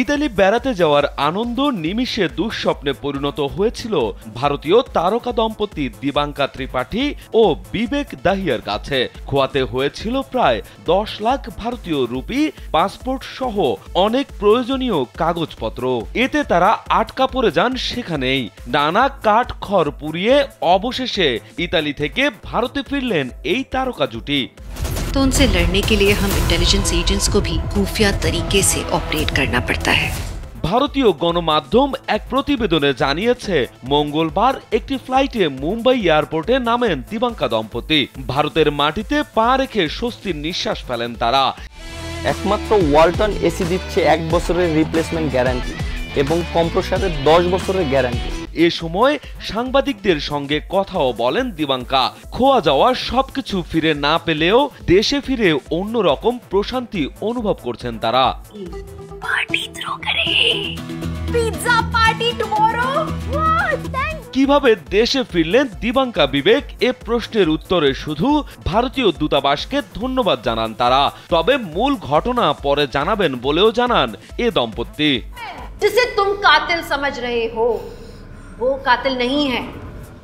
Italy বেড়াতে যাওয়ার আনন্দ নিমিষে দুঃস্বপ্নে পরিণত হয়েছিল ভারতীয় তারকা দম্পতি দিবাঙ্কা ত্রিপাঠী ও বিবেক দাহিয়ার কাছে। খোয়াতে হয়েছিল প্রায় 10 লাখ ভারতীয় রুপি, পাসপোর্ট সহ অনেক প্রয়োজনীয় কাগজপত্র। এতে তারা আটকা পড়ে যান সেখানেই। নানা কাঠ খড় পুড়িয়ে অবশেষে ইতালি থেকে ভারতে ফিরলেন এই তারকা জুটি। तो उनसे लड़ने के लिए हम इंटेलिजेंस एजेंट्स को भी खुफिया तरीके से ऑपरेट करना पड़ता है। ভারতীয় গণমাধ্যম এক প্রতিবেদনে জানিয়েছে, মঙ্গলবার একটি ফ্লাইটে মুম্বাই এয়ারপোর্টে নামেন দিবাঙ্কা দম্পতি। ভারতের মাটিতে পা রেখে স্বস্তির নিঃশ্বাস ফেলেন তারা। একমাত্র ওয়ালটন এসি দিচ্ছে 1 বছরের রিপ্লেসমেন্ট গ্যারান্টি এবং কম্প্রেসারের 10 বছরের গ্যারান্টি। এ সময় সাংবাদিকদের সঙ্গে কথাও বলেন দিবাঙ্কা। খোয়া যাওয়া সবকিছু ফিরে না পেলেও দেশে ফিরে অন্যরকম প্রশান্তি অনুভব করছেন তারা। কিভাবে দেশে ফিরলেন দিবাঙ্কা বিবেক, এ প্রশ্নের উত্তরে শুধু ভারতীয় দূতাবাসকে ধন্যবাদ জানান তারা। তবে মূল ঘটনা পরে জানাবেন বলেও জানান এ দম্পতি। जिसे तुम कातिल समझ रहे हो वो कातिल नहीं है।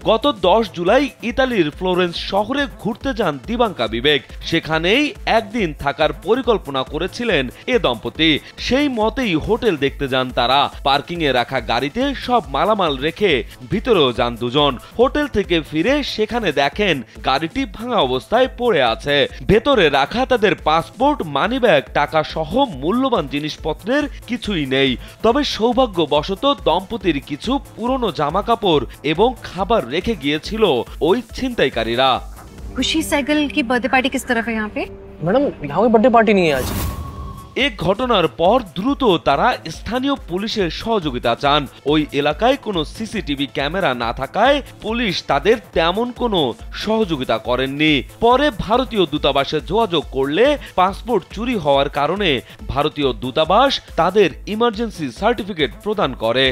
গত 10 জুলাই ইতালির ফ্লোরেন্স শহরে ঘুরতে যান দিবাঙ্কা বিবেক। সেখানেই একদিন থাকার পরিকল্পনা করেছিলেন এ দম্পতি। সেই মতেই হোটেল দেখতে যান তারা। পার্কিং এ রাখা গাড়িতে সব মালামাল রেখে ভিতরেও যান দুজন। হোটেল থেকে ফিরে সেখানে দেখেন গাড়িটি ভাঙা অবস্থায় পড়ে আছে। ভেতরে রাখা তাদের পাসপোর্ট, মানিব্যাগ, টাকা সহ মূল্যবান জিনিসপত্রের কিছুই নেই। তবে সৌভাগ্যবশত দম্পতির কিছু পুরনো জামা কাপড় এবং খাবার রেখে গিয়েছিল ওই ছিনতাইকারীরা। खुशी साइकिल की बर्थडे पार्टी किस तरफ है यहाँ पे? मैडम यहाँ कोई बर्थडे पार्टी नहीं है आज। এই ঘটনার পর দ্রুত তারা স্থানীয় পুলিশের সহযোগিতা চান। ওই এলাকায় কোনো সিসিটিভি ক্যামেরা না থাকায় পুলিশ তাদের তেমন কোনো সহযোগিতা করেননি। পরে ভারতীয় দূতাবাসে যোগাযোগ করলে পাসপোর্ট চুরি হওয়ার কারণে ভারতীয় দূতাবাস তাদের ইমার্জেন্সি সার্টিফিকেট প্রদান করে।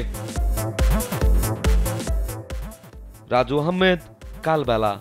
রাজু আহমেদ, কালবেলা।